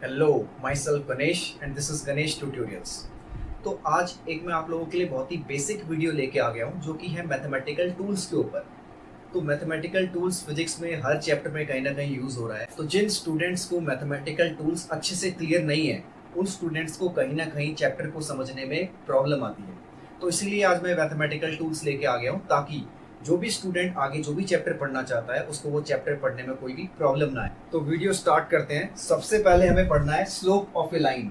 Hello, my self Ganesh and this is Ganesh tutorials. तो आज एक मैं आप लोगों के लिए बहुत ही बेसिक वीडियो लेके आ गया हूँ जो कि है मैथमेटिकल टूल्स के ऊपर। तो मैथमेटिकल टूल्स फिजिक्स में हर चैप्टर में कहीं ना कहीं यूज़ हो रहा है। तो जिन स्टूडेंट्स को मैथमेटिकल टूल्स अच्छे से क्लियर नहीं है उन स्टूडेंट्स को कहीं ना कहीं चैप्टर को समझने में प्रॉब्लम आती है। तो इसीलिए आज मैं मैथमेटिकल टूल्स लेके आ गया हूँ ताकि जो भी स्टूडेंट आगे जो भी चैप्टर पढ़ना चाहता है उसको वो चैप्टर पढ़ने में कोई भी प्रॉब्लम ना आए। तो वीडियो स्टार्ट करते हैं। सबसे पहले हमें पढ़ना है स्लोप ऑफ ए लाइन।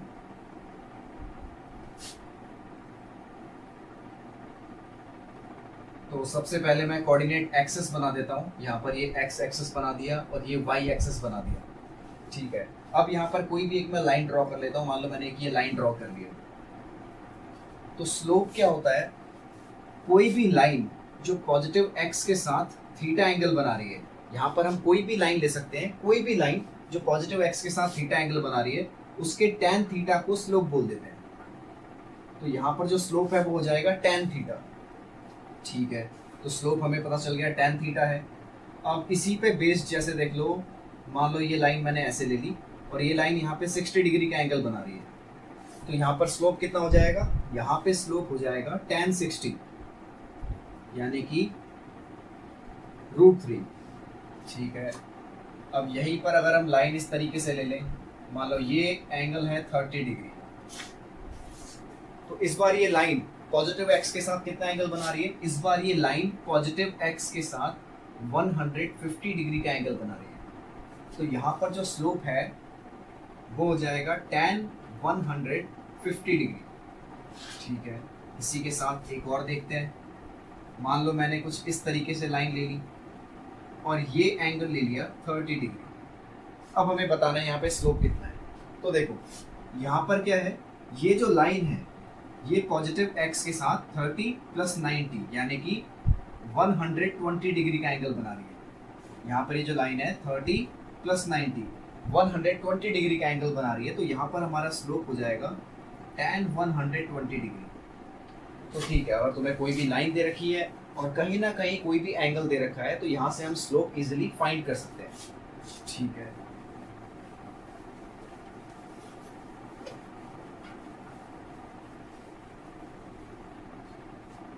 तो सबसे पहले मैं कोऑर्डिनेट एक्सिस बना देता हूँ। यहाँ पर ये एक्स एक्सिस बना दिया और ये वाई एक्सिस बना दिया। ठीक है, अब यहाँ पर कोई भी एक मैं लाइन ड्रॉ कर लेता हूँ। मान लो मैंने एक ये लाइन ड्रॉ कर लिया। तो स्लोप क्या होता है? कोई भी लाइन जो पॉजिटिव एक्स के साथ थीटा एंगल बना रही है। यहाँ पर हम कोई भी लाइन ले सकते हैं, कोई भी लाइन जो पॉजिटिव एक्स के साथ थीटा एंगल बना रही है उसके टैन थीटा को स्लोप बोल देते हैं। तो यहाँ पर जो स्लोप है वो हो जाएगा टैन थीटा। ठीक है, तो स्लोप हमें पता चल गया टैन थीटा है। अब इसी पे बेस्ड जैसे देख लो, मान लो ये लाइन मैंने ऐसे ले ली और ये लाइन यहाँ पे 60 डिग्री का एंगल बना रही है। तो यहाँ पर स्लोप कितना हो जाएगा? यहाँ पे स्लोप हो जाएगा टैन 60 यानी कि √3। ठीक है, अब यहीं पर अगर हम लाइन इस तरीके से ले लें, मान लो ये एंगल है 30 डिग्री। तो इस बार ये लाइन पॉजिटिव एक्स के साथ कितना एंगल बना रही है? इस बार ये लाइन पॉजिटिव एक्स के साथ 150 डिग्री का एंगल बना रही है। तो यहाँ पर जो स्लोप है वो हो जाएगा tan 150 डिग्री। ठीक है, इसी के साथ एक और देखते हैं। मान लो मैंने कुछ इस तरीके से लाइन ले ली और ये एंगल ले लिया 30 डिग्री। अब हमें बताना है यहाँ पे स्लोप कितना है। तो देखो यहाँ पर क्या है, ये जो लाइन है ये पॉजिटिव एक्स के साथ 30 + 90 यानी कि 120 डिग्री का एंगल बना रही है। यहाँ पर ये जो लाइन है 30 + 90 120 डिग्री का एंगल बना रही है। तो यहाँ पर हमारा स्लोप हो जाएगा tan 120 डिग्री। तो ठीक है, अगर तुम्हें कोई भी लाइन दे रखी है और कहीं ना कहीं कोई भी एंगल दे रखा है तो यहाँ से हम स्लोप इजीली फाइंड कर सकते हैं। ठीक है,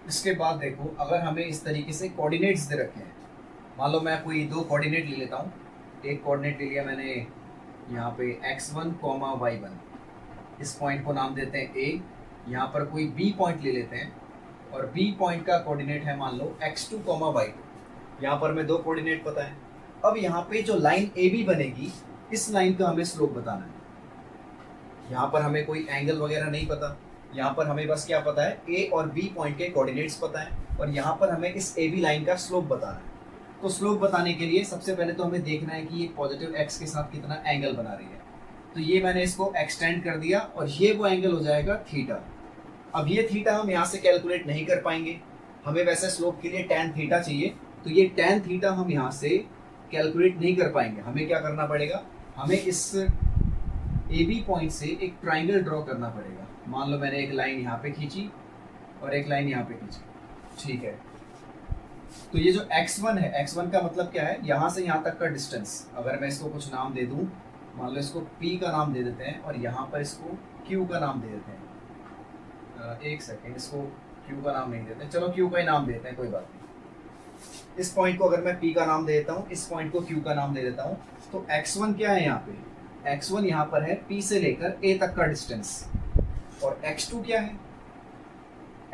इसके बाद देखो, अगर हमें इस तरीके से कोऑर्डिनेट्स दे रखे हैं, मान लो मैं कोई दो कोऑर्डिनेट ले लेता हूँ। एक कोऑर्डिनेट ले लिया मैंने यहाँ पे x1, y1। इस पॉइंट को नाम देते हैं a। यहाँ पर कोई b पॉइंट ले लेते हैं और b पॉइंट का कोऑर्डिनेट है मान लो x2, y2। यहाँ पर हमें दो कोऑर्डिनेट पता है। अब यहाँ पे जो लाइन AB बनेगी, इस लाइन का हमें स्लोप बताना है। यहाँ पर हमें कोई एंगल वगैरह नहीं पता, यहाँ पर हमें बस क्या पता है, A और B पॉइंट के कोऑर्डिनेट्स पता है और यहाँ पर हमें इस AB लाइन का स्लोप बताना है। तो स्लोप बताने के लिए सबसे पहले तो हमें देखना है कि ये पॉजिटिव एक्स के साथ कितना एंगल बना रही है। तो ये मैंने इसको एक्सटेंड कर दिया और ये वो एंगल हो जाएगा थीटा। अब ये थीटा हम यहाँ से कैलकुलेट नहीं कर पाएंगे, हमें वैसे स्लोप के लिए टैन थीटा चाहिए। तो ये टैन थीटा हम यहाँ से कैलकुलेट नहीं कर पाएंगे। हमें क्या करना पड़ेगा, हमें इस AB पॉइंट से एक ट्राइंगल ड्रॉ करना पड़ेगा। मान लो मैंने एक लाइन यहाँ पे खींची और एक लाइन यहाँ पे खींची। ठीक है, तो ये जो x1 है, x1 का मतलब क्या है, यहाँ से यहाँ तक का डिस्टेंस। अगर मैं इसको कुछ नाम दे दूँ, मान लो इसको p का नाम दे देते हैं और यहाँ पर इसको q का नाम दे देते हैं। एक सेकेंड, इसको q का नाम नहीं देते, चलो q का ही नाम देते हैं, कोई बात नहीं। इस पॉइंट को अगर मैं p का नाम दे देता हूँ, इस पॉइंट को q का नाम दे देता हूँ। तो x1 क्या है यहाँ पे, x1 यहाँ पर है p से लेकर a तक का डिस्टेंस। और x2 क्या है,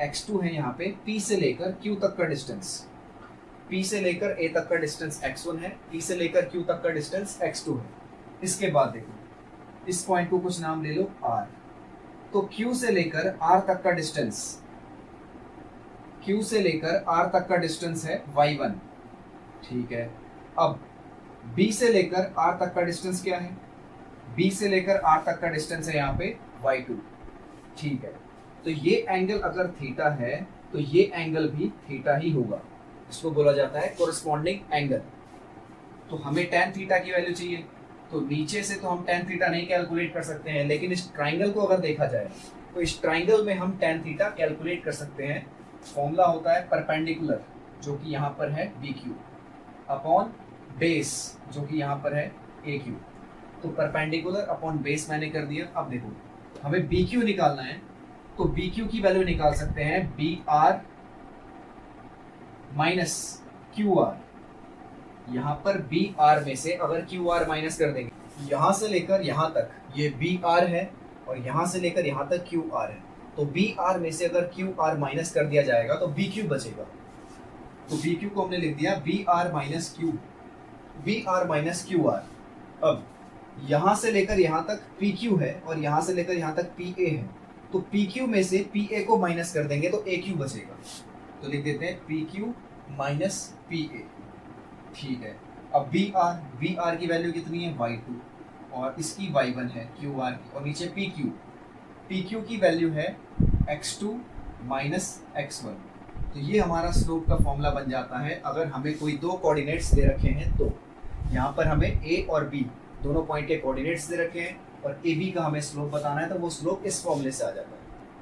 x2 है यहाँ पे p से लेकर q तक का डिस्टेंस। p से लेकर a तक का डिस्टेंस x1 है, p से लेकर q तक का डिस्टेंस x2 है। इसके बाद देखो, इस पॉइंट को कुछ नाम ले लो r। तो q से लेकर r तक का डिस्टेंस, q से लेकर r तक का डिस्टेंस है y1। ठीक है, अब b से लेकर r तक का डिस्टेंस क्या है, b से लेकर r तक का डिस्टेंस है यहाँ पे y2। ठीक है, तो ये एंगल अगर थीटा है तो ये एंगल भी थीटा ही होगा। इसको बोला जाता है कोरस्पॉन्डिंग एंगल। तो हमें tan थीटा की वैल्यू चाहिए। तो नीचे से तो हम tan थीटा नहीं कैलकुलेट कर सकते हैं, लेकिन इस ट्राइंगल को अगर देखा जाए तो इस ट्राइंगल में हम tan थीटा कैलकुलेट कर सकते हैं। फॉर्मूला होता है परपेंडिकुलर, जो कि यहाँ पर है BQ, अपॉन बेस, जो कि यहाँ पर है AQ। तो परपेंडिकुलर अपॉन बेस मैंने कर दिया। अब देखो हमें बी क्यू निकालना है, तो बी क्यू की वैल्यू निकाल सकते हैं B R minus Q R. यहाँ पर बी आर में से अगर क्यू आर माइनस कर देंगे, यहाँ से लेकर यहाँ तक ये बी आर है और यहाँ से लेकर यहाँ तक क्यू आर है, तो बी आर में से अगर क्यू आर माइनस कर दिया जाएगा तो बी क्यू बचेगा। तो बी क्यू को हमने लिख दिया B R minus Q, B R minus Q R. अब यहाँ से लेकर यहाँ तक पी क्यू है और यहाँ से लेकर यहाँ तक पी ए है, तो पी क्यू में से पी ए को माइनस कर देंगे तो ए क्यू बचेगा। तो लिख देते हैं P Q minus P A. ठीक है, अब बी आर की वैल्यू कितनी है y2 और इसकी y1 है क्यू आर की, और नीचे पी क्यू की वैल्यू है x2 माइनस x1। तो ये हमारा स्लोप का फॉर्मूला बन जाता है अगर हमें कोई दो कोऑर्डिनेट्स दे रखे हैं। तो यहाँ पर हमें a और b दोनों पॉइंट के कोऑर्डिनेट्स दे रखे हैं और ए बी का हमें स्लोप बताना है, तो वो स्लोप इस फॉर्मूले से आ जाता है।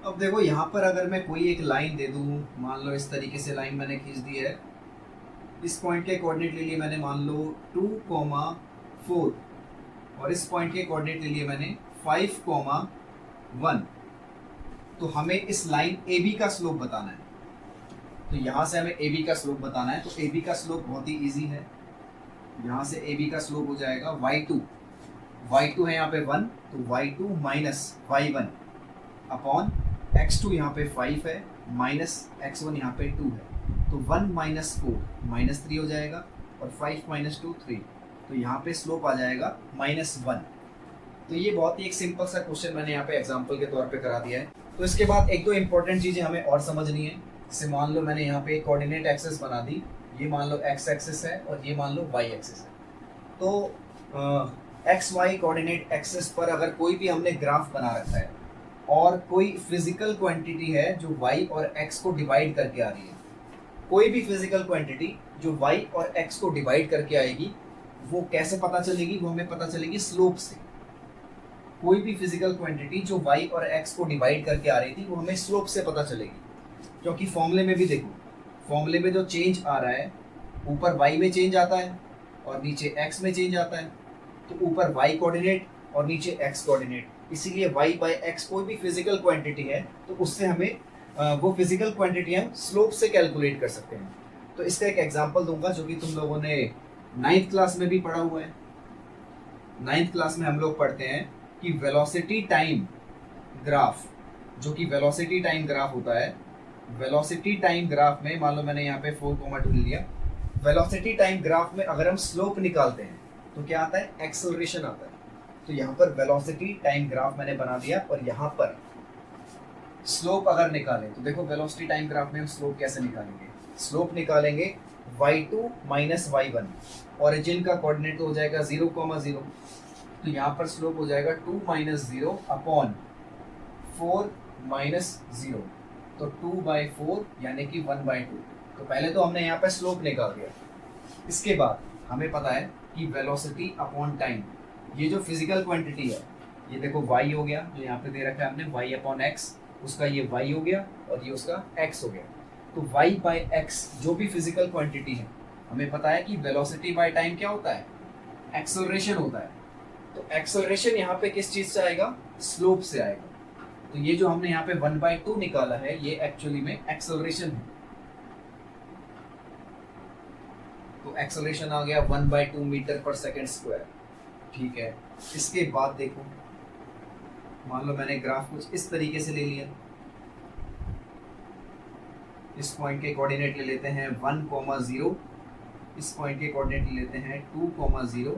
अब देखो यहाँ पर अगर मैं कोई एक लाइन दे दूँ, मान लो इस तरीके से लाइन मैंने खींच दी है, इस पॉइंट के कोऑर्डिनेट ले लिए मैंने मान लो 2,4 और इस पॉइंट के कोऑर्डिनेट ले लिए मैंने 5,1। तो हमें इस लाइन ए बी का स्लोप बताना है। तो यहाँ से हमें ए बी का स्लोप बताना है, तो ए बी का स्लोप बहुत ही ईजी है। यहाँ से ए बी का स्लोप हो जाएगा y2 है यहाँ पे 1, तो y2 minus y1 upon x2 यहाँ पे 5 है माइनस x1 यहाँ पे 2 है, तो 1 माइनस 4 माइनस 3 हो जाएगा और 5 माइनस 2 3, तो यहाँ पे स्लोप आ जाएगा -1। तो ये बहुत ही एक सिंपल सा क्वेश्चन मैंने यहाँ पे एग्जांपल के तौर पे करा दिया है। तो इसके बाद एक दो इंपॉर्टेंट चीज़ें हमें और समझनी है। जैसे मान लो मैंने यहाँ पे कोऑर्डिनेट एक्सिस बना दी, ये मान लो x एक्सिस है और ये मान लो y एक्सिस है। तो एक्स वाई कोऑर्डिनेट एक्सिस पर अगर कोई भी हमने ग्राफ बना रखा है और कोई फिजिकल क्वांटिटी है जो y और x को डिवाइड करके आ रही है, कोई भी फिजिकल क्वांटिटी जो y और x को डिवाइड करके आएगी, वो कैसे पता चलेगी? वो हमें पता चलेगी स्लोप से। कोई भी फिजिकल क्वांटिटी जो y और x को डिवाइड करके आ रही थी, वो हमें स्लोप से पता चलेगी। क्योंकि फॉर्मूले में भी देखो, फॉर्मूले में जो चेंज आ रहा है, ऊपर y में चेंज आता है और नीचे x में चेंज आता है। तो ऊपर y कोऑर्डिनेट और नीचे x कोऑर्डिनेट, इसीलिए y बाई x कोई भी फिजिकल क्वांटिटी है तो उससे हमें वो फिजिकल क्वांटिटी हम स्लोप से कैलकुलेट कर सकते हैं। तो इसका एक एग्जांपल दूंगा जो कि तुम लोगों ने 9th क्लास में भी पढ़ा हुआ है। 9th क्लास में हम लोग पढ़ते हैं कि वेलोसिटी टाइम ग्राफ, जो कि वेलोसिटी टाइम ग्राफ होता है, वेलोसिटी टाइम ग्राफ में मान लो मैंने यहाँ पे 4,2 लिया, वेलोसिटी टाइम ग्राफ में अगर हम स्लोप निकालते हैं तो क्या आता है? एक्सेलरेशन आता है। तो यहाँ पर वेलोसिटी टाइम ग्राफ मैंने बना दिया और यहाँ पर स्लोप अगर निकालें तो देखो वेलोसिटी टाइम ग्राफ में हम स्लोप कैसे निकालेंगे? स्लोप निकालेंगे y2 माइनस y1, ओरिजिन का कोऑर्डिनेट तो हो जाएगा 0,0, तो यहाँ पर स्लोप हो जाएगा 2 माइनस 0 अपॉन 4 माइनस 0, तो 2/4 यानी कि 1/2। तो पहले तो हमने यहाँ पर स्लोप निकाल दिया। इसके बाद हमें पता है कि वेलोसिटी अपॉन टाइम, ये जो फिजिकल क्वांटिटी है, ये देखो y हो गया जो यहाँ पे दे रखा है हमने, y अपॉन x, उसका ये y हो गया और ये उसका x हो गया। तो y बाई x जो भी फिजिकल क्वांटिटी है, हमें पता है कि वेलोसिटी बाय टाइम क्या होता है? एक्सेलरेशन होता है। तो एक्सेलरेशन यहाँ पे किस चीज से आएगा? स्लोप से आएगा। तो ये जो हमने यहाँ पे 1/2 निकाला है, ये एक्चुअली में एक्सेलरेशन है। तो एक्सेलरेशन आ गया 1/2 मीटर पर सेकेंड स्क्वायर। ठीक है, इसके बाद देखो, मान लो मैंने ग्राफ कुछ इस तरीके से ले लिया। इस पॉइंट के कोऑर्डिनेट ले लेते हैं 1,0, इस पॉइंट के कोऑर्डिनेट ले लेते हैं 2,0,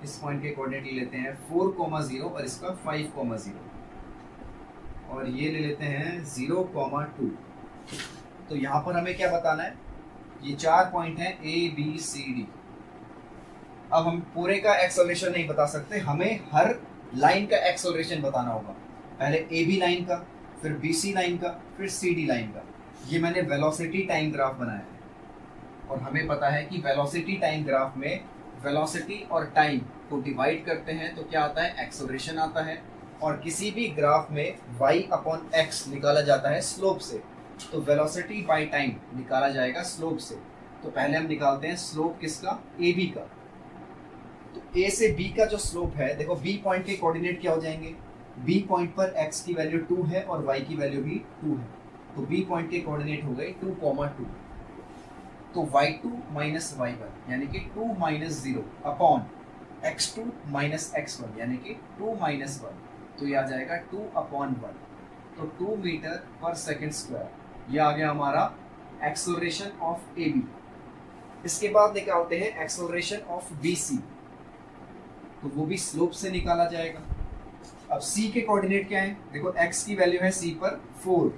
इस पॉइंट के कोऑर्डिनेट ले लेते हैं 4,0 और इसका 5,0, और ये ले लेते हैं 0,2। तो यहाँ पर हमें क्या बताना है? ये 4 पॉइंट हैं A B C D। अब हम पूरे का एक्सेलरेशन नहीं बता सकते, हमें हर लाइन का एक्सेलरेशन बताना होगा। पहले AB लाइन का, फिर BC लाइन का, फिर CD लाइन का। ये मैंने वेलोसिटी टाइम ग्राफ बनाया है और हमें पता है कि वेलोसिटी टाइम ग्राफ में वेलोसिटी और टाइम को डिवाइड करते हैं तो क्या आता है? एक्सेलरेशन आता है। और किसी भी ग्राफ में y अपॉन x निकाला जाता है स्लोप से, तो वेलोसिटी बाय टाइम निकाला जाएगा स्लोप से। तो पहले हम निकालते हैं स्लोप किसका? AB का। तो ए से बी का जो स्लोप है, देखो बी पॉइंट के कोऑर्डिनेट क्या हो जाएंगे, बी पॉइंट पर एक्स की वैल्यू 2 है और वाई की वैल्यू भी 2 है, तो बी पॉइंट के कोऑर्डिनेट हो गए 2,2, तो y2 माइनस y1 यानी कि 2 minus 0 upon x2 minus x1 यानी कि 2 माइनस 1, तो ये आ जाएगा 2 अपॉन 1, तो 2 मीटर पर सेकेंड स्क्वायर। ये आ गया हमारा एक्सेलरेशन ऑफ ए बी। इसके बाद निकालते हैं एक्सेलरेशन ऑफ बी सी, तो वो भी स्लोप से निकाला जाएगा। अब c के कोऑर्डिनेट क्या है, देखो x की वैल्यू है c पर 4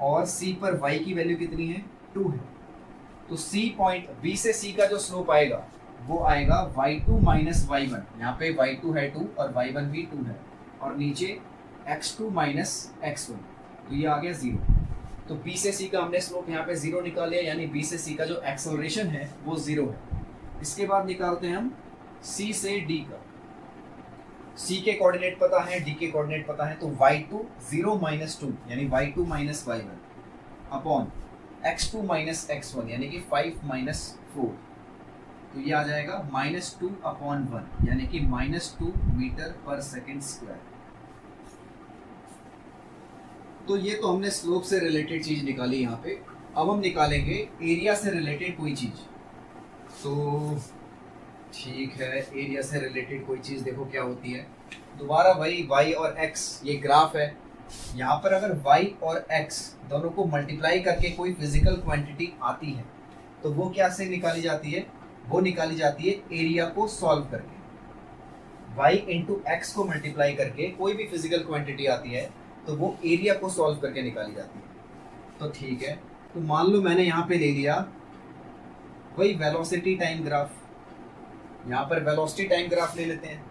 और c पर y की वैल्यू कितनी है 2 है, तो c पॉइंट b से c का जो स्लोप आएगा वो आएगा y2 माइनस y1, यहाँ पे y2 है 2 और y1 भी 2 है, और नीचे x2 माइनस x1, तो ये आ गया 0। तो b से c का हमने स्लोप यहाँ पे 0 निकाल लिया, यानी b से c का जो एक्सेलरेशन है वो 0 है। इसके बाद निकालते हैं हम c से d का, c के कोऑर्डिनेट पता है, d के कोऑर्डिनेट पता है, तो y2 0 माइनस 2 यानी y2 minus y1 upon x2 minus x1 यानी कि 5 माइनस 4, तो ये आ जाएगा -2 अपॉन 1 यानी कि -2 मीटर पर सेकेंड स्क्वायर। तो ये तो हमने स्लोप से रिलेटेड चीज निकाली यहाँ पे। अब हम निकालेंगे एरिया से रिलेटेड कोई चीज। तो ठीक है, एरिया से रिलेटेड कोई चीज देखो क्या होती है, दोबारा वही y और x, ये ग्राफ है। यहाँ पर अगर y और x दोनों को मल्टीप्लाई करके कोई फिजिकल क्वांटिटी आती है तो वो क्या से निकाली जाती है, वो निकाली जाती है एरिया को सॉल्व करके। y इंटू एक्स को मल्टीप्लाई करके कोई भी फिजिकल क्वांटिटी आती है तो वो एरिया को सॉल्व करके निकाली जाती है। तो ठीक है, तो मान लो मैंने यहाँ पे ले लिया वही वेलोसिटी टाइम ग्राफ, यहाँ पर वेलोसिटी टाइम ग्राफ ले लेते हैं।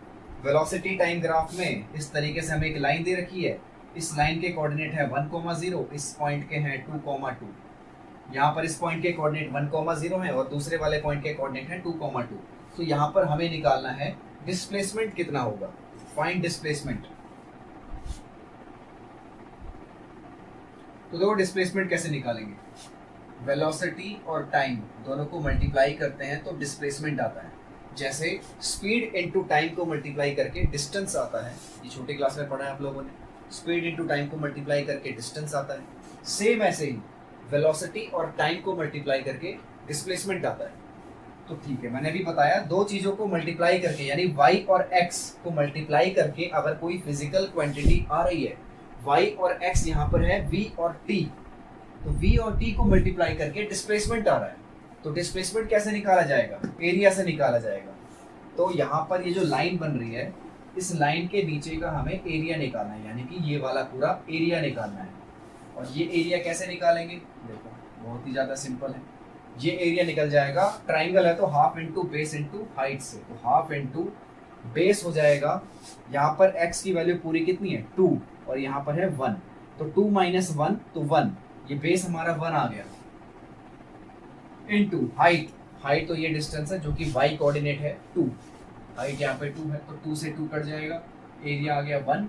वेलोसिटी टाइम ग्राफ में इस तरीके से हमें एक लाइन दे रखी है, इस लाइन के कोऑर्डिनेट है 1,0, इस पॉइंट के हैं 2,2, यहाँ पर इस पॉइंट के कोऑर्डिनेट 1,0 है और दूसरे वाले पॉइंट के कोऑर्डिनेट है 2,2। तो यहाँ पर हमें निकालना है डिस्प्लेसमेंट कितना होगा, फाइंड डिस्प्लेसमेंट। तो देखो डिस्प्लेसमेंट कैसे निकालेंगे, वेलोसिटी और टाइम दोनों को मल्टीप्लाई करते हैं तो डिस्प्लेसमेंट आता है। जैसे स्पीड इनटू टाइम को मल्टीप्लाई करके डिस्टेंस आता है, ये छोटी क्लास में पढ़ा है आप लोगों ने, स्पीड इनटू टाइम को मल्टीप्लाई करके डिस्टेंस आता है। सेम ऐसे ही वेलोसिटी और टाइम को मल्टीप्लाई करके डिस्प्लेसमेंट आता है। तो ठीक है, मैंने भी बताया दो चीजों को मल्टीप्लाई करके यानी y और x को मल्टीप्लाई करके अगर कोई फिजिकल क्वांटिटी आ रही है, y और x यहाँ पर है v और t, तो v और t को मल्टीप्लाई करके डिस्प्लेसमेंट आ रहा है। तो डिस्प्लेसमेंट कैसे निकाला जाएगा, एरिया से निकाला जाएगा। तो यहाँ पर ये जो लाइन बन रही है, इस लाइन के नीचे का हमें एरिया निकालना है, यानी कि ये वाला पूरा एरिया निकालना है। और ये एरिया कैसे निकालेंगे, देखो बहुत ही ज़्यादा सिंपल है। ये एरिया निकल जाएगा, ट्राइंगल है तो half into base into height से, तो हाफ इंटू बेस हो जाएगा। यहाँ पर x की वैल्यू पूरी कितनी है 2 और यहाँ पर है 1, तो 2 माइनस 1 तो 1, ये बेस हमारा 1 आ गया, इनटू हाइट, हाइट तो ये डिस्टेंस है जो कि y कोऑर्डिनेट है 2, हाइट यहाँ पे 2 है तो 2 से 2 कट जाएगा, एरिया आ गया 1,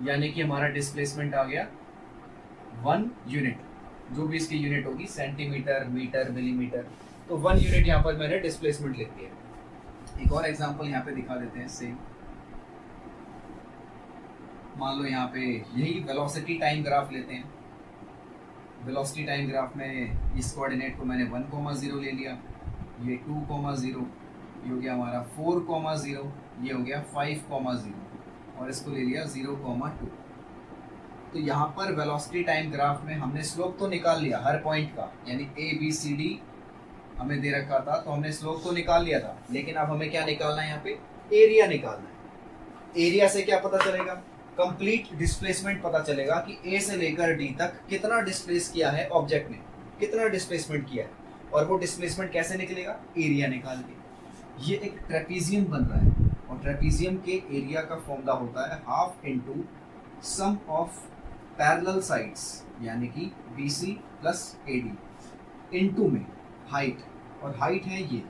यानी कि हमारा डिस्प्लेसमेंट आ गया 1 यूनिट, जो भी इसकी यूनिट होगी सेंटीमीटर, मीटर, मिलीमीटर, तो 1 यूनिट यहाँ पर मैंने डिस्प्लेसमेंट लिख दिया। एक और एग्जांपल यहाँ पे दिखा देते हैं सेम। मान लो यहाँ पे यही वेलोसिटी टाइम ग्राफ लेते हैं। वेलोसिटी टाइम ग्राफ में इस कोऑर्डिनेट को मैंने 1,0 ले लिया, ये 2,0, ये हो गया हमारा 4,0, ये हो गया 5,0 और इसको ले लिया 0,2। तो यहाँ पर वेलोसिटी टाइम ग्राफ में हमने स्लोप तो निकाल लिया हर पॉइंट का, यानी ए बी सी डी हमें दे रखा था तो हमने स्लोप तो निकाल लिया था, लेकिन अब हमें क्या निकालना है, यहाँ पे एरिया निकालना है। एरिया से क्या पता चलेगा, कंप्लीट डिस्प्लेसमेंट पता चलेगा कि ए से लेकर डी तक कितना डिस्प्लेस किया है ऑब्जेक्ट ने, कितना डिस्प्लेसमेंट किया है, और वो डिस्प्लेसमेंट कैसे निकलेगा, एरिया निकाल के। ये एक ट्रेपीजियम बन रहा है और ट्रेपीजियम के एरिया का फॉर्मूला होता है half into sum of parallel sides, यानी कि BC प्लस AD, इनटू में हाइट, और हाइट है ये,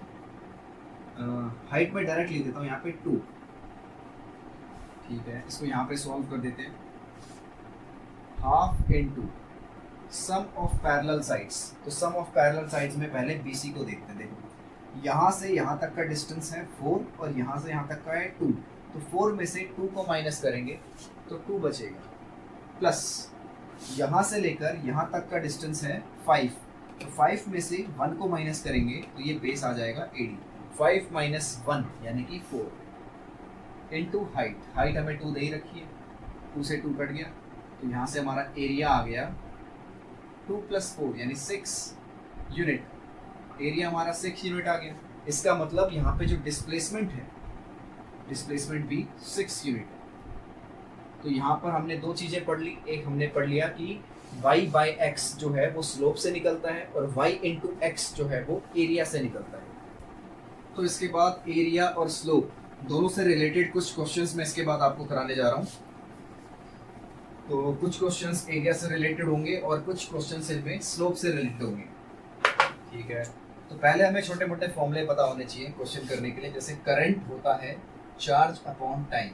हाइट में डायरेक्ट लिख देता हूँ यहाँ पे 2, ठीक है, इसको यहाँ पे सॉल्व कर देते हैं। Half into sum of parallel sides, तो सम ऑफ पैरेलल साइड्स में पहले BC को देखते हैं। देखो यहाँ से यहाँ तक का डिस्टेंस है 4 और यहाँ से यहाँ तक का है 2, तो 4 में से 2 को माइनस करेंगे तो 2 बचेगा, प्लस यहाँ से लेकर यहाँ तक का डिस्टेंस है 5, तो 5 में से 1 को माइनस करेंगे तो ये बेस आ जाएगा 80, 5 माइनस 1 यानी कि 4 इंटू हाइट हमें 2 दे ही रखी है, 2 से 2 कट गया, तो यहाँ से हमारा एरिया आ गया 2 + 4 यानी 6 यूनिट, एरिया हमारा 6 यूनिट आ गया। इसका मतलब यहाँ पे जो डिस्प्लेसमेंट है, डिस्प्लेसमेंट भी 6 यूनिट है। तो यहाँ पर हमने दो चीज़ें पढ़ ली, एक हमने पढ़ लिया कि y/x जो है वो स्लोप से निकलता है और y × x जो है वो एरिया से निकलता है। तो इसके बाद एरिया और स्लोप दोनों से रिलेटेड कुछ क्वेश्चंस मैं इसके बाद आपको कराने जा रहा हूँ। तो कुछ क्वेश्चंस एरिया से रिलेटेड होंगे और कुछ क्वेश्चंस इनमें स्लोप से रिलेटेड होंगे, ठीक है। तो पहले हमें छोटे मोटे फॉर्मूले पता होने चाहिए क्वेश्चन करने के लिए, जैसे करंट होता है चार्ज अपॉन टाइम,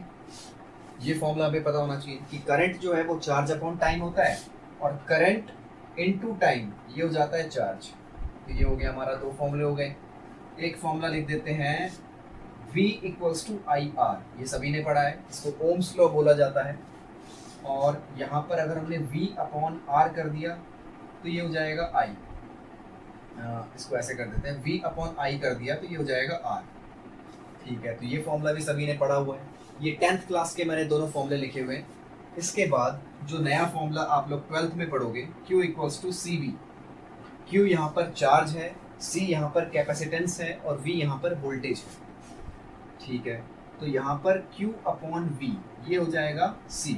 ये फॉर्मूला हमें पता होना चाहिए कि करंट जो है वो चार्ज अपॉन टाइम होता है और करंट इनटू टाइम ये हो जाता है चार्ज। तो ये हो गया हमारा, दो फॉर्मूले हो गए। एक फॉर्मूला लिख देते हैं V = IR, ये सभी ने पढ़ा है, इसको ओम्स लॉ बोला जाता है। और यहाँ पर अगर हमने V/R कर दिया तो ये हो जाएगा I, इसको ऐसे कर देते हैं, V/I कर दिया तो ये हो जाएगा R, ठीक है। तो ये फॉर्मूला भी सभी ने पढ़ा हुआ है, ये 10th क्लास के मैंने दोनों फॉर्मूले लिखे हुए हैं। इसके बाद जो नया फॉर्मूला आप लोग 12th में पढ़ोगे, Q = CV, Q यहाँ पर चार्ज है, C यहाँ पर कैपेसिटेंस है और V यहाँ पर वोल्टेज है, ठीक है। तो यहाँ पर Q/V ये हो जाएगा C।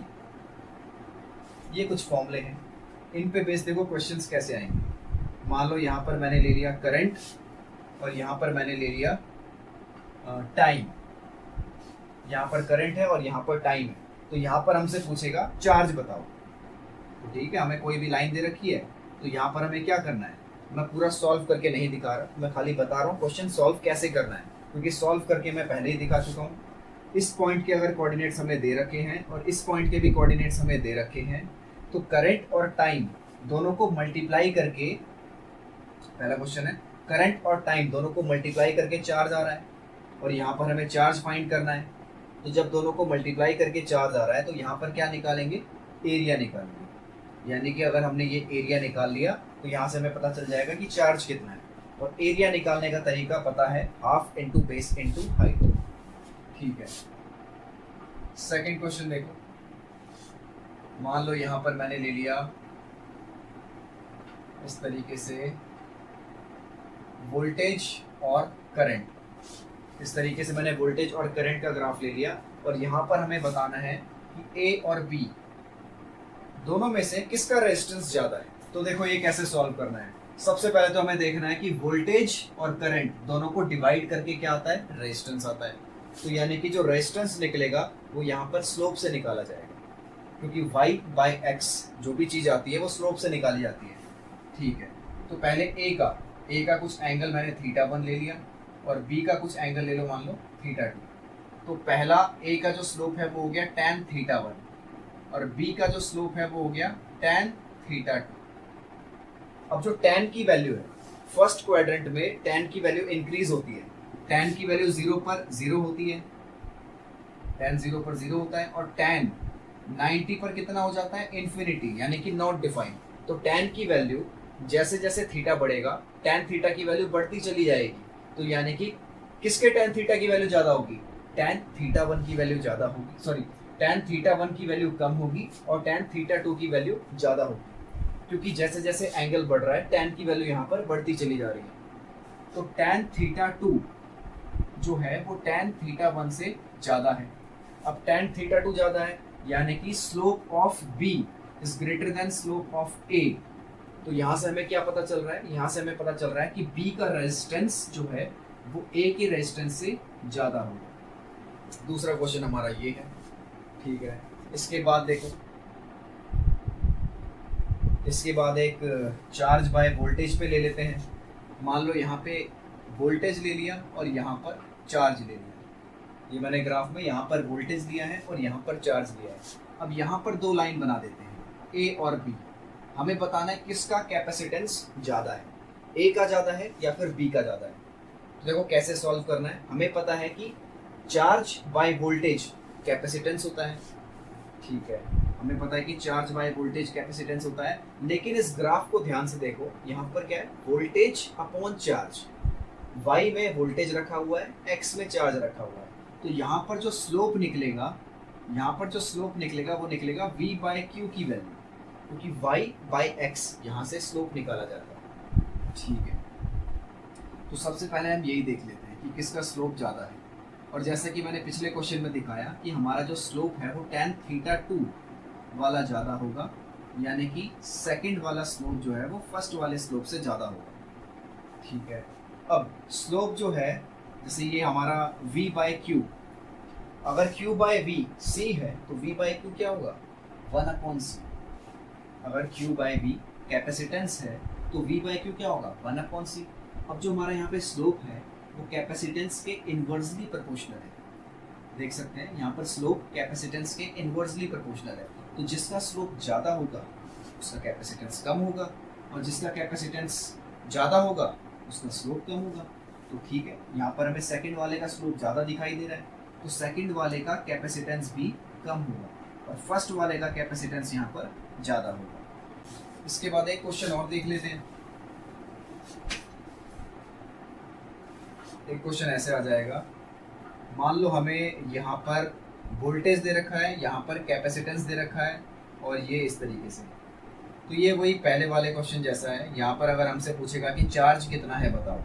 ये कुछ फॉर्मूले हैं, इन पे बेस देखो क्वेश्चंस कैसे आएंगे। मान लो यहाँ पर मैंने ले लिया करंट और यहाँ पर मैंने ले लिया टाइम, यहाँ पर करंट है और यहाँ पर टाइम है, तो यहाँ पर हमसे पूछेगा चार्ज बताओ। तो ठीक है, हमें कोई भी लाइन दे रखी है, तो यहाँ पर हमें क्या करना है, मैं पूरा सॉल्व करके नहीं दिखा रहा, मैं खाली बता रहा हूँ क्वेश्चन सॉल्व कैसे करना है, क्योंकि सॉल्व करके मैं पहले ही दिखा चुका हूँ। इस पॉइंट के अगर कोऑर्डिनेट्स हमें दे रखे हैं और इस पॉइंट के भी कोऑर्डिनेट्स हमें दे रखे हैं, तो करंट और टाइम दोनों को मल्टीप्लाई करके, पहला क्वेश्चन है करंट और टाइम दोनों को मल्टीप्लाई करके चार्ज आ रहा है और यहाँ पर हमें चार्ज फाइंड करना है। तो जब दोनों को मल्टीप्लाई करके चार्ज आ रहा है तो यहाँ पर क्या निकालेंगे, एरिया निकालेंगे। यानी कि अगर हमने ये एरिया निकाल लिया तो यहाँ से हमें पता चल जाएगा कि चार्ज कितना है, और एरिया निकालने का तरीका पता है, half into base into height, ठीक है। सेकंड क्वेश्चन देखो, मान लो यहाँ पर मैंने ले लिया इस तरीके से वोल्टेज और करंट, इस तरीके से मैंने वोल्टेज और करंट का ग्राफ ले लिया और यहाँ पर हमें बताना है कि A और B दोनों में से किसका रेजिस्टेंस ज़्यादा है। तो देखो ये कैसे सॉल्व करना है। सबसे पहले तो हमें देखना है कि वोल्टेज और करंट दोनों को डिवाइड करके क्या आता है, रेजिस्टेंस आता है। तो यानी कि जो रेजिस्टेंस निकलेगा वो यहाँ पर स्लोप से निकाला जाएगा, क्योंकि y/x जो भी चीज़ आती है वो स्लोप से निकाली जाती है, ठीक है। तो पहले A का कुछ एंगल मैंने θ1 ले लिया और B का कुछ एंगल ले लो, मान लो θ2। तो पहला A का जो स्लोप है वो हो गया tan θ1 और B का जो स्लोप है वो हो गया tan θ2। अब जो tan की वैल्यू है, फर्स्ट क्वाड्रेंट में tan की वैल्यू इंक्रीज होती है, tan की वैल्यू 0 पर 0 होती है, tan 0 पर 0 होता है, और tan 90 पर कितना हो जाता है, इन्फिनिटी, यानी कि नॉट डिफाइंड। तो tan की वैल्यू जैसे जैसे थीटा बढ़ेगा tan थीटा की वैल्यू बढ़ती चली जाएगी। तो यानी कि किसके tan थीटा की वैल्यू ज़्यादा होगी, tan θ1 की वैल्यू ज़्यादा होगी, सॉरी tan θ1 की वैल्यू कम होगी और tan θ2 की वैल्यू ज़्यादा होगी, क्योंकि जैसे जैसे एंगल बढ़ रहा है tan की वैल्यू यहाँ पर बढ़ती चली जा रही है। तो tan θ2 जो है वो tan θ1 से ज़्यादा है। अब tan θ2 ज़्यादा है यानी कि slope of B is greater than slope of A। तो यहाँ से हमें क्या पता चल रहा है, यहाँ से हमें पता चल रहा है कि B का रेजिस्टेंस जो है वो A के रेजिस्टेंस से ज़्यादा होगा। दूसरा क्वेश्चन हमारा ये है, ठीक है। इसके बाद देखो, इसके बाद एक चार्ज बाय वोल्टेज पे ले लेते हैं। मान लो यहाँ पे वोल्टेज ले लिया और यहाँ पर चार्ज ले लिया। ये मैंने ग्राफ में यहाँ पर वोल्टेज लिया है और यहाँ पर चार्ज लिया है। अब यहाँ पर दो लाइन बना देते हैं, A और B। हमें बताना है किसका कैपेसिटेंस ज़्यादा है, A का ज़्यादा है या फिर B का ज़्यादा है। तो देखो कैसे सॉल्व करना है। हमें पता है कि चार्ज बाय वोल्टेज कैपेसिटेंस होता है, ठीक है, हमें पता है कि चार्ज बाय वोल्टेज कैपेसिटेंस होता है। लेकिन इस ग्राफ को ध्यान से देखो, यहाँ पर क्या है, वोल्टेज अपॉन चार्ज। y में वोल्टेज रखा हुआ है, x में चार्ज रखा हुआ है। तो यहाँ पर जो स्लोप निकलेगा, यहाँ पर जो स्लोप निकलेगा वो निकलेगा v बाय क्यू की वैल्यू, क्योंकि y बाय x यहाँ से स्लोप निकाला जाता है, ठीक है। तो सबसे पहले हम यही देख लेते हैं कि किसका स्लोप ज़्यादा है। और जैसे कि मैंने पिछले क्वेश्चन में दिखाया कि हमारा जो स्लोप है वो tan θ2 वाला ज़्यादा होगा, यानी कि सेकंड वाला स्लोप जो है वो फर्स्ट वाले स्लोप से ज़्यादा होगा, ठीक है। अब स्लोप जो है, जैसे ये हमारा v बाय क्यू, अगर q बाय v c है तो v बाय क्यू क्या होगा, 1/c। अगर q बाय v कैपेसिटेंस है तो v बाय क्यू क्या होगा, 1/c। अब जो हमारा यहाँ पे स्लोप है वो कैपेसिटेंस के इन्वर्सली प्रोपोर्शनल है, देख सकते हैं यहाँ पर स्लोप कैपेसिटेंस के इन्वर्सली प्रोपोर्शनल है। तो जिसका स्लोप ज़्यादा होगा उसका कैपेसिटेंस कम होगा, और जिसका कैपेसिटेंस ज़्यादा होगा उसका स्लोप कम होगा। तो ठीक है, यहाँ पर हमें सेकंड वाले का स्लोप ज़्यादा दिखाई दे रहा है, तो सेकंड वाले का कैपेसिटेंस भी कम होगा, और फर्स्ट वाले का कैपेसिटेंस यहाँ पर ज़्यादा होगा। इसके बाद एक क्वेश्चन और देख लेते हैं। एक क्वेश्चन ऐसे आ जाएगा, मान लो हमें यहाँ पर वोल्टेज दे रखा है, यहाँ पर कैपेसिटेंस दे रखा है, और ये इस तरीके से। तो ये वही पहले वाले क्वेश्चन जैसा है। यहाँ पर अगर हमसे पूछेगा कि चार्ज कितना है बताओ,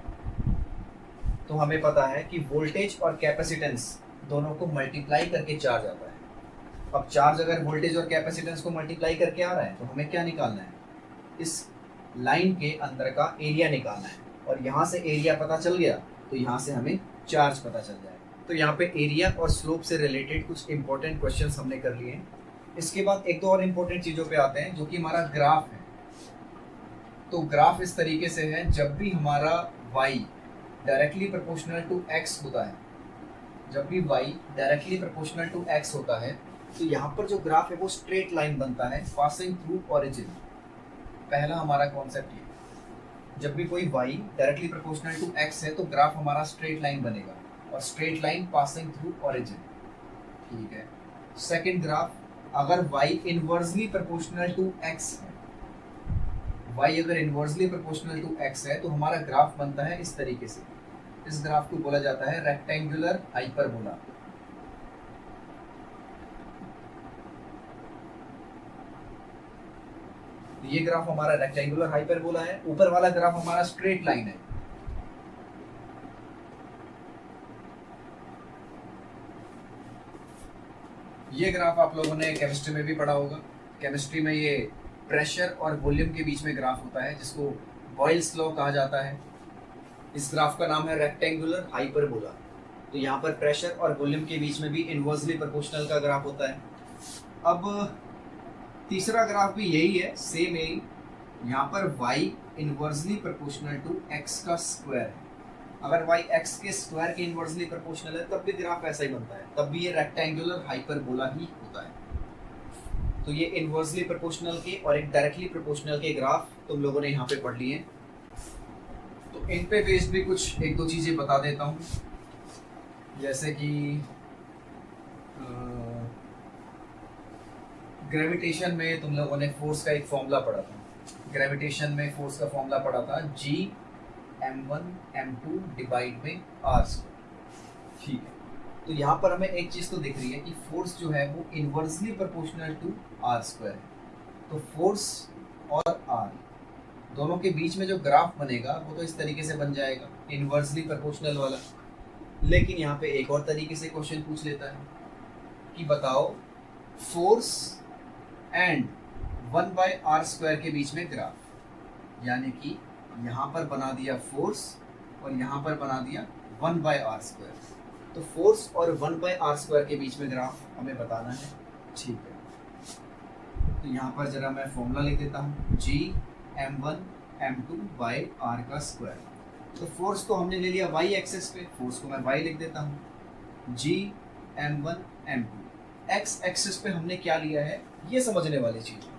तो हमें पता है कि वोल्टेज और कैपेसिटेंस दोनों को मल्टीप्लाई करके चार्ज आता है। अब चार्ज अगर वोल्टेज और कैपेसिटेंस को मल्टीप्लाई करके आ रहा है तो हमें क्या निकालना है, इस लाइन के अंदर का एरिया निकालना है, और यहाँ से एरिया पता चल गया तो यहाँ से हमें चार्ज पता चल जाएगा। तो यहाँ पे एरिया और स्लोप से रिलेटेड कुछ इंपॉर्टेंट क्वेश्चंस हमने कर लिए हैं। इसके बाद एक दो और इम्पोर्टेंट चीज़ों पे आते हैं, जो कि हमारा ग्राफ है। तो ग्राफ इस तरीके से है, जब भी हमारा y directly proportional to x होता है, जब भी y directly proportional to x होता है, तो यहाँ पर जो ग्राफ है वो स्ट्रेट लाइन बनता है पासिंग थ्रू ओरिजिन। पहला हमारा कॉन्सेप्ट ये, जब भी कोई y directly proportional to x है तो ग्राफ हमारा स्ट्रेट लाइन बनेगा, और straight line passing through origin, ठीक है। सेकंड ग्राफ, अगर y inversely proportional to x है, y अगर इनवर्सली प्रोपोर्शनल टू x है तो हमारा ग्राफ बनता है इस तरीके से। इस ग्राफ को बोला जाता है रेक्टेंगुलर हाइपरबोला। ये ग्राफ हमारा रेक्टेंगुलर हाइपरबोला है, ऊपर वाला ग्राफ हमारा स्ट्रेट लाइन है। ये ग्राफ आप लोगों ने केमिस्ट्री में भी पढ़ा होगा। केमिस्ट्री में ये प्रेशर और वॉल्यूम के बीच में ग्राफ होता है, जिसको बॉयल्स लॉ कहा जाता है। इस ग्राफ का नाम है रेक्टेंगुलर हाइपरबोला। तो यहाँ पर प्रेशर और वॉल्यूम के बीच में भी इनवर्सली प्रोपोर्शनल का ग्राफ होता है। अब तीसरा ग्राफ भी यही है, सेम यही। यहाँ पर y inversely proportional to x का स्क्वायर है। अगर y x के स्क्वायर के इनवर्सली प्रोपोर्शनल है तब भी ग्राफ ऐसा ही बनता है, तब भी ये रेक्टेंगुलर हाइपरबोला ही होता है। तो ये इनवर्सली प्रोपोर्शनल के और एक डायरेक्टली प्रोपोर्शनल के ग्राफ तुम लोगों ने यहाँ पे पढ़ लिए। तो इन पे बेस्ड भी कुछ एक दो चीज़ें बता देता हूँ, जैसे कि ग्रेविटेशन में तुम लोगों ने फोर्स का एक फॉर्मूला पढ़ा था। ग्रेविटेशन में फोर्स का फॉर्मूला पढ़ा था G m1 m2 डिवाइड में r स्क्वायर, ठीक है। तो यहाँ पर हमें एक चीज़ तो दिख रही है कि फोर्स जो है वो inversely proportional to r square है। तो फोर्स और r दोनों के बीच में जो ग्राफ बनेगा वो तो इस तरीके से बन जाएगा, इनवर्सली प्रोपोर्शनल वाला। लेकिन यहाँ पे एक और तरीके से क्वेश्चन पूछ लेता है कि बताओ फोर्स एंड 1/r स्क्वायर के बीच में ग्राफ, यानी कि यहाँ पर बना दिया फोर्स और यहाँ पर बना दिया 1/r स्क्वायर। तो फोर्स और 1/r स्क्वायर के बीच में ग्राफ हमें बताना है, ठीक है। तो यहाँ पर जरा मैं फॉर्मूला लिख देता हूँ, G m1 m2 by r का स्क्वायर। तो फोर्स तो हमने ले लिया y एक्सिस पे, फोर्स को मैं y लिख देता हूँ, G m1 m2। x axis पे हमने क्या लिया है, ये समझने वाली चीज़।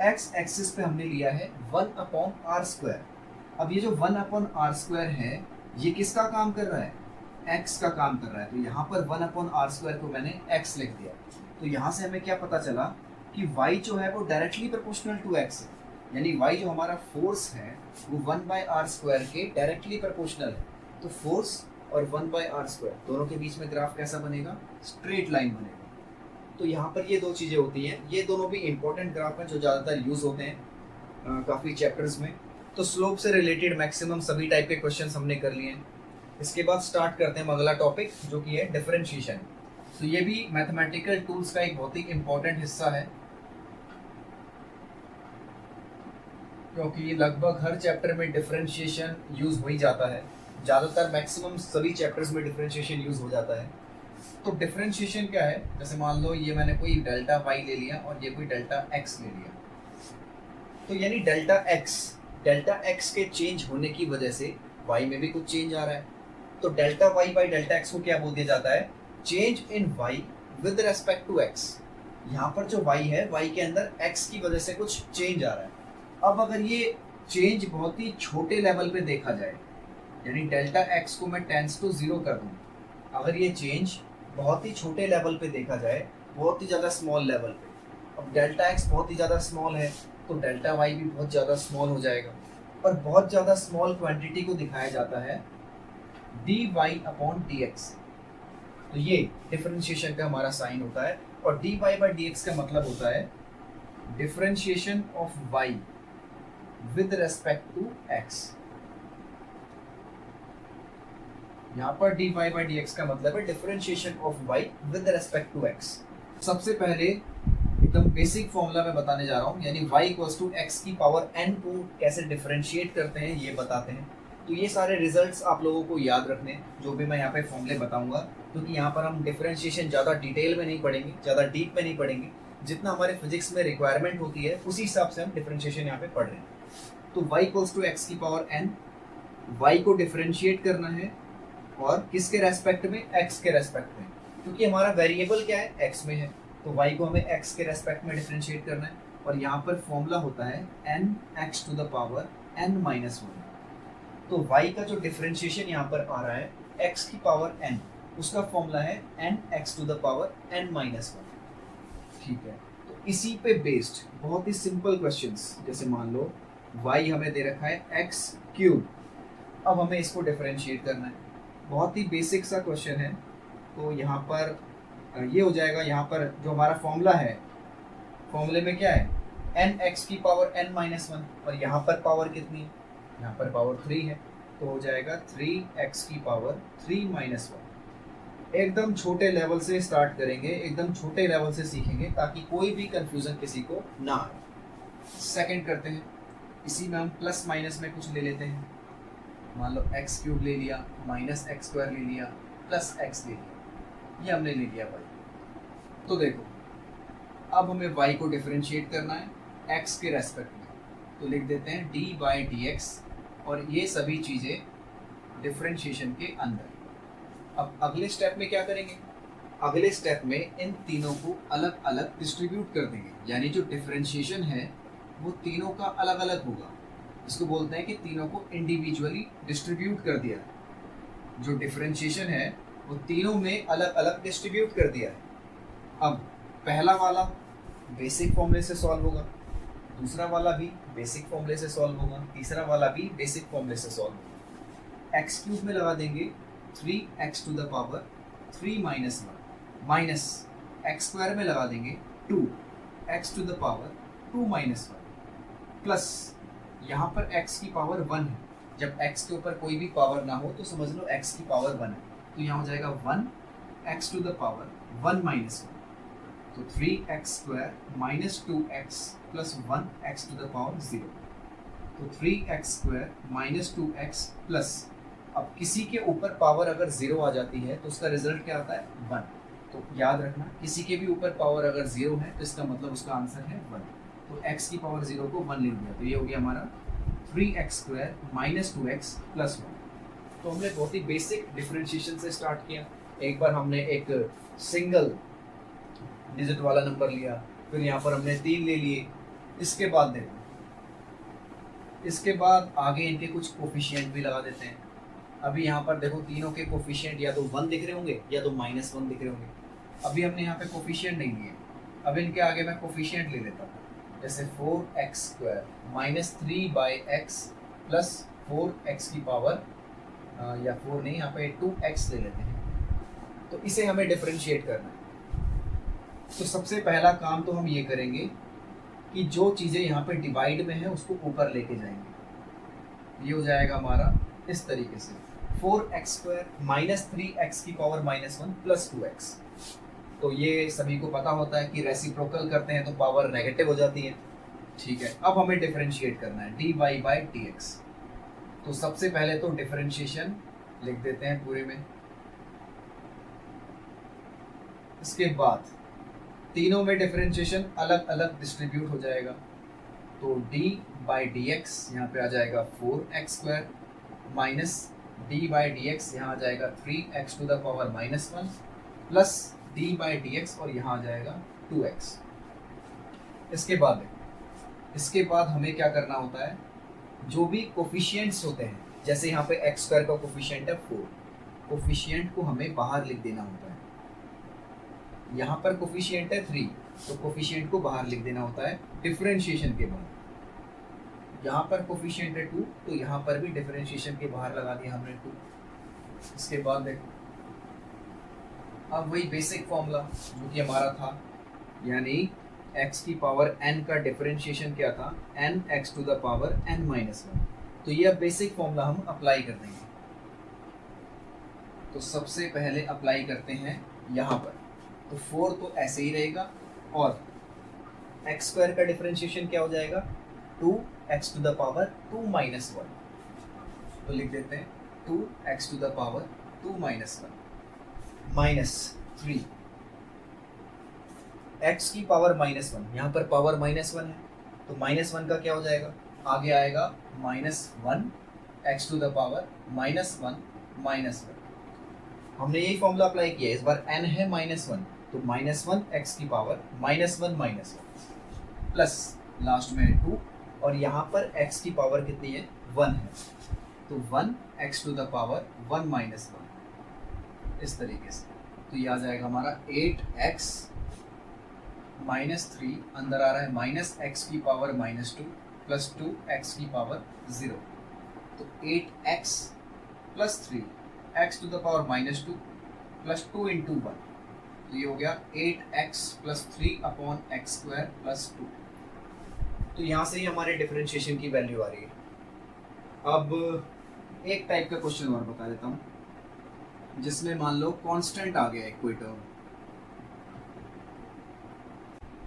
x एक्सिस पे हमने लिया है 1/r स्क्वायर। अब ये जो 1/r स्क्वायर है ये किसका काम कर रहा है, x का काम कर रहा है। तो यहाँ पर 1/r² को मैंने x लिख दिया। तो यहाँ से हमें क्या पता चला कि y जो है वो डायरेक्टली प्रोपोर्शनल टू x है, यानी y जो हमारा फोर्स है वो 1/r² के डायरेक्टली प्रोपोर्शनल है। तो फोर्स और 1/r² दोनों के बीच में ग्राफ कैसा बनेगा, स्ट्रेट लाइन बनेगा। तो यहाँ पर ये दो चीज़ें होती हैं, ये दोनों भी इंपॉर्टेंट ग्राफ हैं जो ज़्यादातर यूज़ होते हैं काफ़ी चैप्टर्स में। तो स्लोप से रिलेटेड मैक्सिमम सभी टाइप के क्वेश्चंस हमने कर लिए हैं। इसके बाद स्टार्ट करते हैं अगला टॉपिक जो कि है डिफरेंशिएशन। तो ये भी मैथमेटिकल टूल्स का एक बहुत ही इंपॉर्टेंट हिस्सा है, क्योंकि लगभग हर चैप्टर में डिफरेंशिएशन यूज़ हो ही जाता है। ज़्यादातर मैक्सिमम सभी चैप्टर्स में डिफरेंशिएशन यूज़ हो जाता है। तो डिफरेंशिएशन क्या है, जैसे मान लो ये मैंने कोई डेल्टा वाई ले लिया और ये कोई डेल्टा एक्स ले लिया। तो यानी डेल्टा एक्स के चेंज होने की वजह से वाई में भी कुछ चेंज आ रहा है। तो delta Y by delta X को क्या बोल दिया जाता है, change in Y with respect to X. यहाँ पर जो वाई है, वाई के अंदर एक्स की वजह से कुछ चेंज आ रहा है। अब अगर ये चेंज बहुत ही छोटे लेवल पे देखा जाए, यानी डेल्टा एक्स को मैं टेंस टू 0 कर दूँ, अगर ये चेंज बहुत ही छोटे लेवल पे देखा जाए, बहुत ही ज़्यादा स्मॉल लेवल पे, अब डेल्टा एक्स बहुत ही ज़्यादा स्मॉल है तो डेल्टा वाई भी बहुत ज़्यादा स्मॉल हो जाएगा। और बहुत ज़्यादा स्मॉल क्वांटिटी को दिखाया जाता है dy/dx। तो ये डिफरेंशिएशन का हमारा साइन होता है। और dy/dx का मतलब होता है differentiation of y with respect to x। यहाँ पर dy/dx का मतलब है differentiation of y with respect to x। सबसे पहले एकदम बेसिक फॉर्मूला मैं बताने जा रहा हूँ, यानी y = x की पावर n को कैसे डिफरेंशिएट करते हैं ये बताते हैं। तो ये सारे रिजल्ट्स आप लोगों को याद रखने, जो भी मैं यहाँ पे फॉर्मूले बताऊंगा, क्योंकि यहाँ पर हम डिफरेंशिएशन ज़्यादा डिटेल में नहीं पढ़ेंगे, ज़्यादा डीप में नहीं पढ़ेंगे। जितना हमारे फिजिक्स में रिक्वायरमेंट होती है उसी हिसाब से हम डिफरेंशिएशन यहाँ पे पढ़ रहे हैं। तो y = x की पावर n, y को डिफरेंशिएट करना है और किसके रेस्पेक्ट में, x के रेस्पेक्ट में, क्योंकि हमारा वेरिएबल क्या है, x में है। तो y को हमें x के रेस्पेक्ट में डिफरेंशिएट करना है। और यहाँ पर फॉर्मूला होता है n(x⁻n−1)। तो y का जो डिफरेंशिएशन यहाँ पर आ रहा है x की पावर n, उसका फॉर्मूला है n(x⁻n−1)। ठीक है, तो इसी पे बेस्ड बहुत ही सिंपल क्वेश्चंस, जैसे मान लो y हमें दे रखा है x³, अब हमें इसको डिफरेंशिएट करना है। बहुत ही बेसिक सा क्वेश्चन है। तो यहाँ पर ये हो जाएगा, यहाँ पर जो हमारा फॉर्मूला है, फॉर्मूले में क्या है, n(x⁻n−1) और यहाँ पर पावर कितनी है, यहाँ पर पावर 3 है। तो हो जाएगा 3(x⁻3−1)। एकदम छोटे लेवल से स्टार्ट करेंगे, एकदम छोटे लेवल से सीखेंगे ताकि कोई भी कंफ्यूजन किसी को ना आए। सेकंड करते हैं, इसी में हम प्लस माइनस में कुछ ले लेते हैं। मान लो x³ ले लिया, -x² ले लिया, प्लस x ले लिया, ये हमने ले लिया भाई। तो देखो अब हमें y को डिफरेंशिएट करना है x के रेस्पेक्ट में, तो लिख देते हैं dy/dx और ये सभी चीज़ें डिफरेंशिएशन के अंदर। अब अगले स्टेप में क्या करेंगे, अगले स्टेप में इन तीनों को अलग अलग डिस्ट्रीब्यूट कर देंगे, यानी जो डिफरेंशिएशन है वो तीनों का अलग अलग होगा। इसको बोलते हैं कि तीनों को इंडिविजुअली डिस्ट्रीब्यूट कर दिया है। जो डिफरेंशिएशन है वो तीनों में अलग अलग डिस्ट्रीब्यूट कर दिया है। अब पहला वाला बेसिक फॉर्मूले से सॉल्व होगा, दूसरा वाला भी बेसिक फॉर्मूले से सॉल्व होगा, तीसरा वाला भी बेसिक फॉर्मूले से सॉल्व होगा। x³ में लगा देंगे 3(x⁻3−1) माइनस x² में लगा देंगे 2(x⁻2−1) प्लस यहाँ पर x की पावर 1 है। जब x के ऊपर कोई भी पावर ना हो तो समझ लो x की पावर 1 है, तो यहाँ हो जाएगा 1(x⁻1−1)। तो 3(x²−2x + 1(x⁻0)। तो 3(x²−2x प्लस, अब किसी के ऊपर पावर अगर 0 आ जाती है तो उसका रिजल्ट क्या आता है, 1। तो याद रखना, किसी के भी ऊपर पावर अगर 0 है तो इसका मतलब उसका आंसर है 1। तो x की पावर 0 को 1 लिख दिया, तो ये हो गया हमारा 3(x²−2x + 1। तो हमने बहुत ही बेसिक डिफरेंशिएशन से स्टार्ट किया। एक बार हमने एक सिंगल डिजिट वाला नंबर लिया, फिर यहाँ पर हमने 3 ले लिए। इसके बाद देखो, इसके बाद आगे इनके कुछ कोफिशिएंट भी लगा देते हैं। अभी यहाँ पर देखो तीनों के कोफिशिएंट या तो 1 दिख रहे होंगे या तो -1 दिख रहे होंगे। अभी हमने यहाँ पे कोफिशिएंट नहीं लिए, अब इनके आगे मैं कोफिशिएंट ले लेता हूँ। जैसे 4x² -3/x प्लस 4x की पावर या 4 नहीं, यहाँ पे 2x ले लेते हैं। तो इसे हमें डिफरेंशिएट करना है। तो सबसे पहला काम तो हम ये करेंगे कि जो चीज़ें यहाँ पे डिवाइड में है उसको ऊपर लेके जाएंगे। ये हो जाएगा हमारा इस तरीके से 4x² -3x की पावर -1 प्लस 2x। तो ये सभी को पता होता है कि रेसिप्रोकल करते हैं तो पावर नेगेटिव हो जाती है। ठीक है, अब हमें डिफरेंशिएट करना है dy/dx। तो सबसे पहले तो डिफरेंशिएशन लिख देते हैं पूरे में। इसके बाद तीनों में डिफरेंशिएशन अलग अलग डिस्ट्रीब्यूट हो जाएगा। तो d/dx यहाँ पे आ जाएगा 4x² माइनस d/dx यहाँ आ जाएगा 3x⁻⁻1 प्लस d/dx और यहाँ आ जाएगा 2x। इसके बाद हमें क्या करना होता है, जो भी कोफिशिएंट्स होते हैं, जैसे यहाँ पे x² का कोफिशिएंट है 4, कोफिशिएंट को हमें बाहर लिख देना होता है। यहाँ पर कोफिशिएंट है 3, तो कोफिशिएंट को बाहर लिख देना होता है डिफरेंशिएशन के बाद। यहाँ पर कोफिशिएंट है 2, तो यहाँ पर भी डिफरेंशिएशन के बाहर लगा दिया हमने 2। इसके बाद देखो अब वही बेसिक फॉर्मूला जो कि हमारा था, यानी x की पावर n का डिफरेंशिएशन क्या था, n(x⁻n−1)। तो ये अब बेसिक फॉर्मूला हम अप्लाई कर देंगे। तो सबसे पहले अप्लाई करते हैं यहाँ पर, तो 4 तो ऐसे ही रहेगा और x² का डिफरेंशिएशन क्या हो जाएगा 2x⁻2−1। तो लिख देते हैं 2x⁻2−1 माइनस 3 x की पावर -1, यहाँ पर पावर -1 है तो -1 का क्या हो जाएगा, आगे आएगा -1 x⁻⁻1 -1। हमने यही फॉर्मूला अप्लाई किया, इस बार n है -1, तो -1 x की पावर -1 प्लस लास्ट में 2 और यहाँ पर x की पावर कितनी है 1 है, तो 1 x⁻1 इस तरीके से। तो ये आ जाएगा हमारा 8x -3, अंदर आ रहा है -x की पावर -2 प्लस 2x की पावर 0। तो 8x प्लस 3 x⁻2 प्लस 2 × 1, तो ये हो गया 8x प्लस 3/x² प्लस 2। तो यहाँ से ही हमारे डिफरेंशिएशन की वैल्यू आ रही है। अब एक टाइप का क्वेश्चन और बता देता हूँ, जिसमें मान लो कांस्टेंट आ गया है कोई टर्म,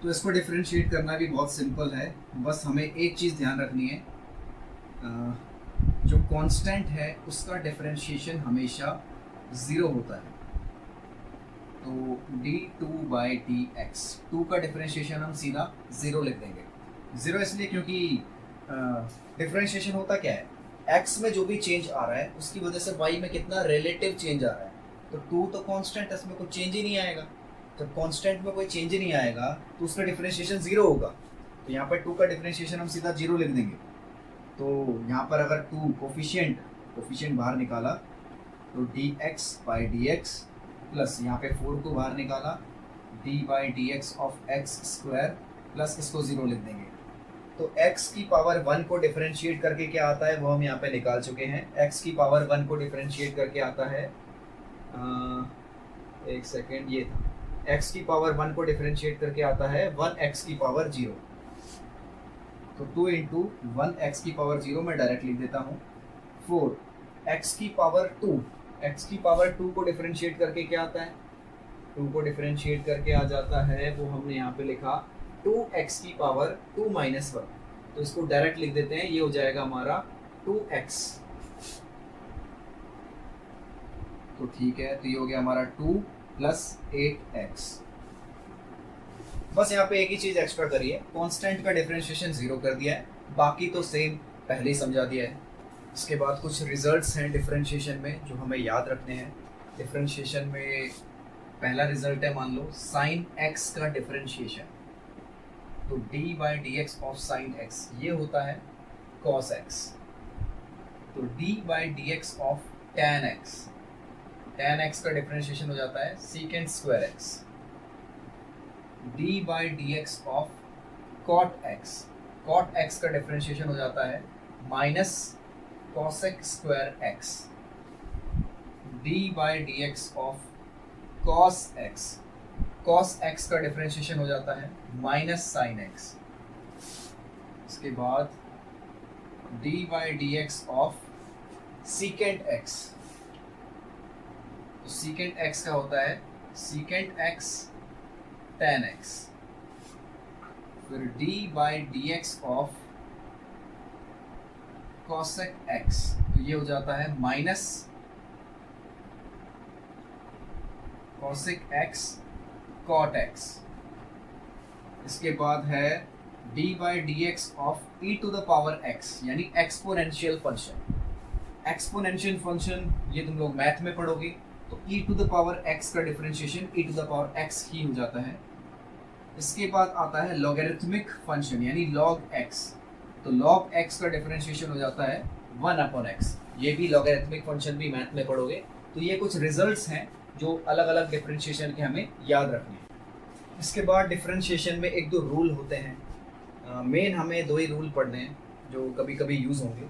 तो इसको डिफरेंशिएट करना भी बहुत सिंपल है। बस हमें एक चीज़ ध्यान रखनी है, जो कांस्टेंट है उसका डिफरेंशिएशन हमेशा 0 होता है। तो d2/dx, 2 का डिफरेंशिएशन हम सीधा 0 लिख देंगे। 0 इसलिए क्योंकि डिफरेंशिएशन होता क्या है, x में जो भी चेंज आ रहा है उसकी वजह से y में कितना रिलेटिव चेंज आ रहा है। तो 2 तो कांस्टेंट, इसमें कोई चेंज ही नहीं आएगा। जब कांस्टेंट में कोई चेंज ही नहीं आएगा तो उसका डिफरेंशिएशन 0 होगा। तो यहाँ पर 2 का डिफरेंशिएशन हम सीधा 0 लिख देंगे। तो यहाँ पर अगर 2 कोफिशिएंट बाहर निकाला तो dx/dx प्लस यहाँ पे 4 को बाहर निकाला d/dx ऑफ x² प्लस इसको 0 लिख देंगे। तो x की पावर 1 को डिफरेंशिएट करके क्या आता है वो हम यहाँ पे निकाल चुके हैं। x की पावर 1 को डिफरेंशिएट करके आता है एक सेकेंड, ये था, x की पावर 1 को डिफरेंशिएट करके आता है 1x की पावर 0। तो 2 × 1x की पावर 0 मैं डायरेक्ट लिख देता हूँ 4 x की पावर 2, x की पावर 2 को डिफरेंशिएट करके क्या आता है, 2 को डिफरेंशिएट करके आ जाता है, वो हमने यहाँ पे लिखा 2x की पावर 2-1। तो इसको डायरेक्ट लिख देते हैं, ये हो जाएगा हमारा 2x। तो ठीक है, तो ये हो गया हमारा 2 प्लस 8x। बस यहाँ पे एक ही चीज एक्स्ट्रा करी है, कांस्टेंट का डिफरेंशिएशन 0 कर दिया है, बाकी तो सेम पहले ही समझा दिया है। इसके बाद कुछ रिजल्ट्स हैं डिफरेंशिएशन में जो हमें याद रखने हैं। डिफरेंशिएशन में पहला रिजल्ट है, मान लो sin x का डिफरेंशिएशन, तो d/dx ऑफ sin x ये होता है cos x। तो d/dx ऑफ tan x का डिफरेंशिएशन हो जाता है secant square x, d by D X of cot x का डिफरेंशिएशन हो जाता है minus cosec square x, d by D X of cos x का डिफरेंशिएशन हो जाता है माइनस sin x, इसके बाद d by D X of secant x, तो secant x का होता है secant x tan x, फिर d by D X of cosec x, तो ये हो जाता है minus cosec x cot x, इसके बाद है d by D X of e to the power x, यानी एक्सपोनेंशियल फंक्शन। एक्सपोनेंशियल फंक्शन ये तुम लोग मैथ में पढ़ोगे, तो e to the power x का differentiation e to the power x ही हो जाता है। इसके बाद आता है लॉगरिथमिक फंक्शन यानी log x, तो log x का डिफरेंशिएशन हो जाता है 1/x, ये भी लॉगरिथमिक फंक्शन भी मैथ में पढ़ोगे। तो ये कुछ रिजल्ट्स हैं जो अलग अलग डिफरेंशिएशन के हमें याद रखने हैं। इसके बाद डिफरेंशिएशन में एक दो रूल होते हैं, मेन हमें दो ही रूल पढ़ने हैं जो कभी कभी यूज़ होंगे।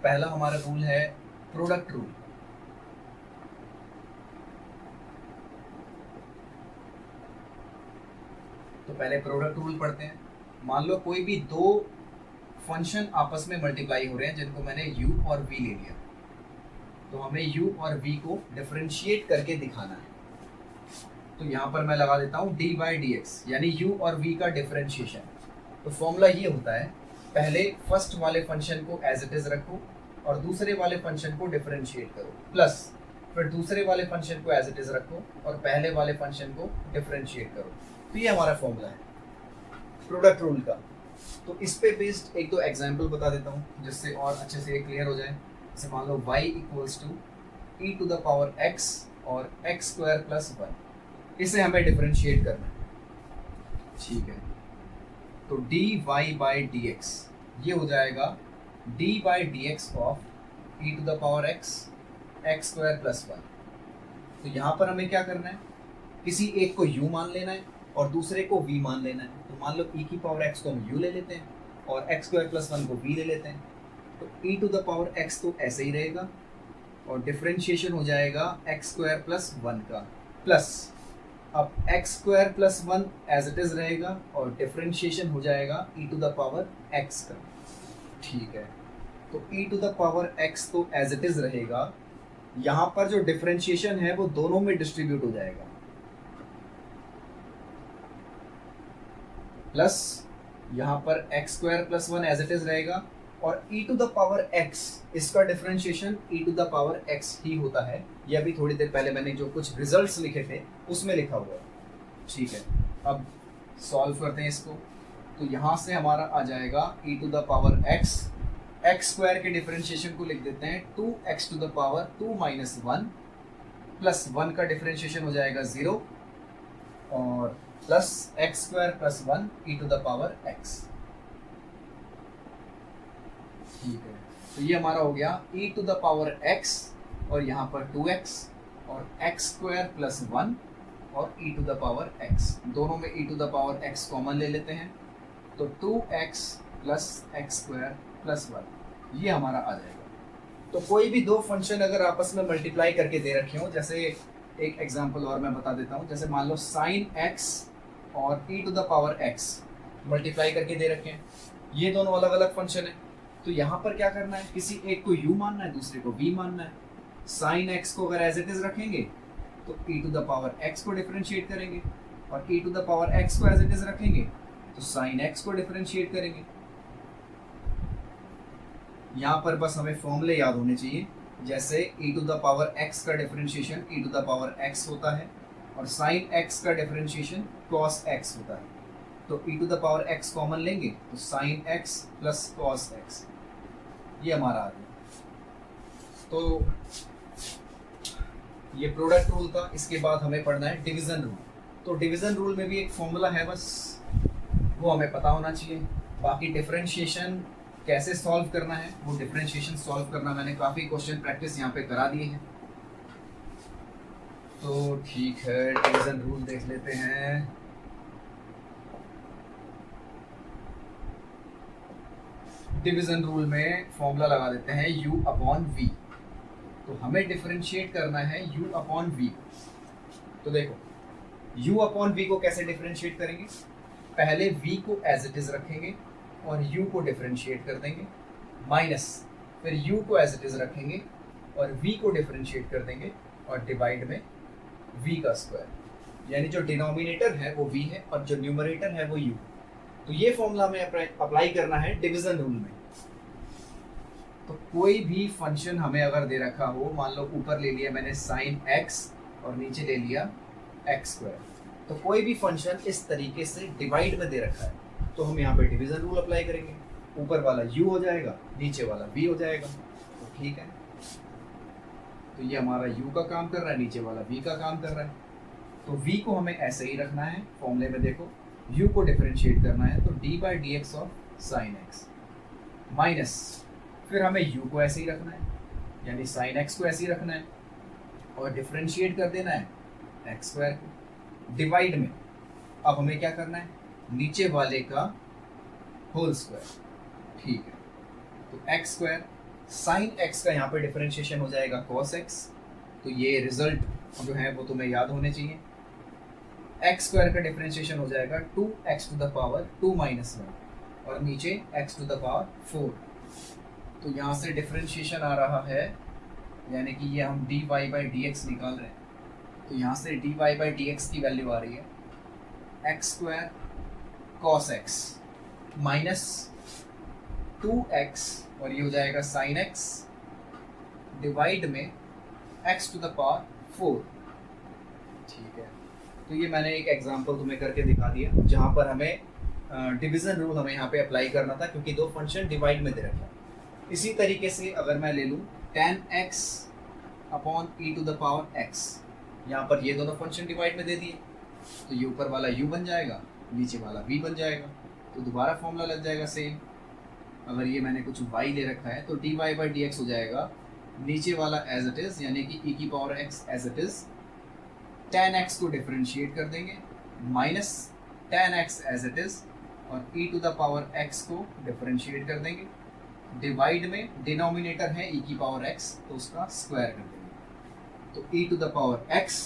पहला हमारा रूल है प्रोडक्ट रूल। तो पहले प्रोडक्ट रूल पढ़ते हैं। मान लो कोई भी दो फंक्शन आपस में मल्टीप्लाई हो रहे हैं जिनको मैंने u और v ले लिया, तो हमें u और v को डिफरेंशिएट करके दिखाना है। तो यहाँ पर मैं लगा देता हूँ d बाई डी एक्स, यानी u और v का डिफरेंशिएशन। तो फॉर्मूला ये होता है, पहले फर्स्ट वाले फंक्शन को एज इट इज रखो और दूसरे वाले फंक्शन को डिफरेंशिएट करो, प्लस फिर दूसरे वाले फंक्शन को एज इट इज रखो और पहले वाले फंक्शन को डिफरेंशिएट करो। तो ये हमारा फॉर्मूला है प्रोडक्ट रूल का। तो इस पे बेस्ड एक दो एग्जांपल बता देता हूँ जिससे और अच्छे से क्लियर हो जाए। जैसे मान लो y equals to e to the power x और x स्क्वायर प्लस 1, इसे हमें डिफरेंशिएट करना है, ठीक है। तो dy बाई डी एक्स ये हो जाएगा d by D X of e to the power x square plus 1। तो यहाँ पर हमें क्या करना है, किसी एक को u मान लेना है और दूसरे को v मान लेना है। तो मान लो e की पावर x को हम u ले लेते हैं और x स्क्वायर प्लस 1 को v ले लेते हैं। तो e to the power x तो ऐसे ही रहेगा और डिफरेंशिएशन हो जाएगा x स्क्वायर प्लस 1 का, प्लस अब x square plus 1 as it is रहेगा और डिफरेंशिएशन हो जाएगा e to the power x का, ठीक है। तो e to the power x तो एज इट इज रहेगा, यहाँ पर जो डिफरेंशिएशन है वो दोनों में डिस्ट्रीब्यूट हो जाएगा, प्लस यहाँ पर x square plus 1 as it is रहेगा और e to the power x, इसका differentiation e to the power x ही होता है। ये अभी थोड़ी देर पहले मैंने जो कुछ रिजल्ट्स लिखे थे उसमें लिखा हुआ है, ठीक है। अब सॉल्व करते हैं इसको। तो यहाँ से हमारा आ जाएगा e to the power x square के डिफरेंशिएशन को लिख देते हैं 2x to the power 2 minus 1 plus 1 का डिफरेंशिएशन हो जाएगा 0 और plus X square plus 1 e to the power x, ठीक है। तो ये हमारा हो गया e to the power x और यहाँ पर 2x और x स्क्वायर प्लस 1 और e to the power x, दोनों में e to the power x common ले लेते हैं। तो 2x plus X square plus 1 ये हमारा आ जाएगा। तो कोई भी दो फंक्शन अगर आपस में मल्टीप्लाई करके दे रखे हो, जैसे एक एग्जांपल और मैं बता देता हूँ, जैसे मान लो sin x और e to the power x multiply करके दे रखे हैं, ये दोनों अलग अलग फंक्शन है। तो यहाँ पर क्या करना है, किसी एक को u मानना है, दूसरे को v मानना है। sin x को अगर एज इट इज रखेंगे तो e to the power x को डिफरेंशिएट करेंगे और e to the power x को एज इट इज रखेंगे तो sin x को डिफरेंशिएट करेंगे। यहाँ पर बस हमें फॉर्मूले याद होने चाहिए, जैसे e to the power x का differentiation e to the power x होता है और sin x का डिफरेंशिएशन cos x होता है। तो e to the power x common लेंगे तो sin x plus cos x ये हमारा आ गया। तो ये प्रोडक्ट रूल था। इसके बाद हमें पढ़ना है डिवीजन रूल। तो डिवीजन रूल में भी एक फॉर्मूला है, बस वो हमें पता होना चाहिए। बाकी डिफरेंशिएशन कैसे सॉल्व करना है, वो डिफरेंशिएशन सॉल्व करना मैंने काफ़ी क्वेश्चन प्रैक्टिस यहाँ पे करा दिए हैं। तो ठीक है, डिवीजन रूल देख लेते हैं। डिवीजन रूल में फॉर्मूला लगा देते हैं u अपॉन v। तो हमें डिफरेंशिएट करना है u अपॉन v। तो देखो u अपॉन v को कैसे डिफरेंशिएट करेंगे, पहले v को एज इट इज रखेंगे और u को डिफरेंशिएट कर देंगे, माइनस फिर u को एज इट इज रखेंगे और v को डिफरेंशिएट कर देंगे और डिवाइड में v का स्क्वायर, यानी जो डिनोमिनेटर है वो v है और जो न्यूमरेटर है वो u। तो ये फॉर्मूला हमें अप्लाई करना है डिवीजन रूल में। तो कोई भी फंक्शन हमें अगर दे रखा हो, मान लो ऊपर ले लिया मैंने साइन x और नीचे ले लिया x स्क्वायर, तो कोई भी फंक्शन इस तरीके से डिवाइड में दे रखा है तो हम यहाँ पे डिवीजन रूल अप्लाई करेंगे। ऊपर वाला u हो जाएगा, नीचे वाला v हो जाएगा। तो ठीक है, तो ये हमारा u का काम कर रहा है, नीचे वाला v का काम कर रहा है। तो v को हमें ऐसे ही रखना है, फॉर्मूले में देखो u को डिफरेंशिएट करना है तो d by D X of sine x, minus फिर हमें u को ऐसे ही रखना है, यानी साइन x को ऐसे ही रखना है और डिफरेंशिएट कर देना है x स्क्वायर को। डिवाइड में अब हमें क्या करना है, नीचे वाले का होल स्क्वायर। ठीक है, तो x स्क्वायर साइन x का यहाँ पे डिफरेंशिएशन हो जाएगा cos x। तो ये रिजल्ट जो है वो तुम्हें याद होने चाहिए। x स्क्वायर का डिफरेंशिएशन हो जाएगा 2x to the power 2 minus 1 और नीचे x टू द पावर 4। तो यहाँ से डिफरेंशिएशन आ रहा है, यानी कि ये हम dy बाई डी एक्स निकाल रहे हैं। तो यहाँ से dy बाई डी एक्स की वैल्यू आ रही है x square cos x minus 2x और ये हो जाएगा साइन x डिवाइड में x टू द पावर 4। ठीक है, तो ये मैंने एक एग्जांपल तुम्हें करके दिखा दिया जहाँ पर हमें डिवीजन रूल हमें यहाँ पे अप्लाई करना था, क्योंकि दो फंक्शन डिवाइड में दे रखा है। इसी तरीके से अगर मैं ले लूँ tan x upon e to the power x, यहाँ पर ये दोनों फंक्शन डिवाइड में दे दिए, तो ये ऊपर वाला u बन जाएगा, नीचे वाला v बन जाएगा। तो दोबारा फॉर्मूला लग जाएगा सेम। अगर ये मैंने कुछ y ले रखा है तो dy बाई डी एक्स हो जाएगा, नीचे वाला एज इट इज़ यानी कि e की power x as it is, tan x को डिफरेंशिएट कर देंगे minus tan x as it is और e to the power x को डिफरेंशिएट कर देंगे। डिवाइड में डिनोमिनेटर है e की पावर x तो उसका स्क्वायर कर देंगे। तो e to the power x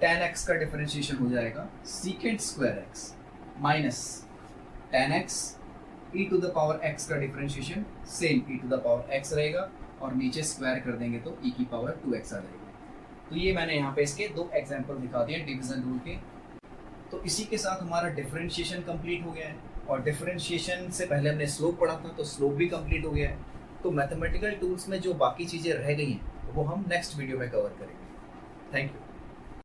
tan x का डिफरेंशिएशन हो जाएगा secant square x minus tan x e to the power x का differentiation same e to the power x रहेगा और नीचे स्क्वायर कर देंगे तो e की पावर 2x आ जाएगी। तो ये मैंने यहाँ पे इसके दो एग्जांपल दिखा दिए डिवीजन रूल के। तो इसी के साथ हमारा डिफरेंशिएशन कंप्लीट हो गया है और डिफरेंशिएशन से पहले हमने स्लोप पढ़ा था तो स्लोप भी कंप्लीट हो गया है। तो मैथमेटिकल टूल्स में जो बाकी चीज़ें रह गई हैं वो हम नेक्स्ट वीडियो में कवर करेंगे। Thank you.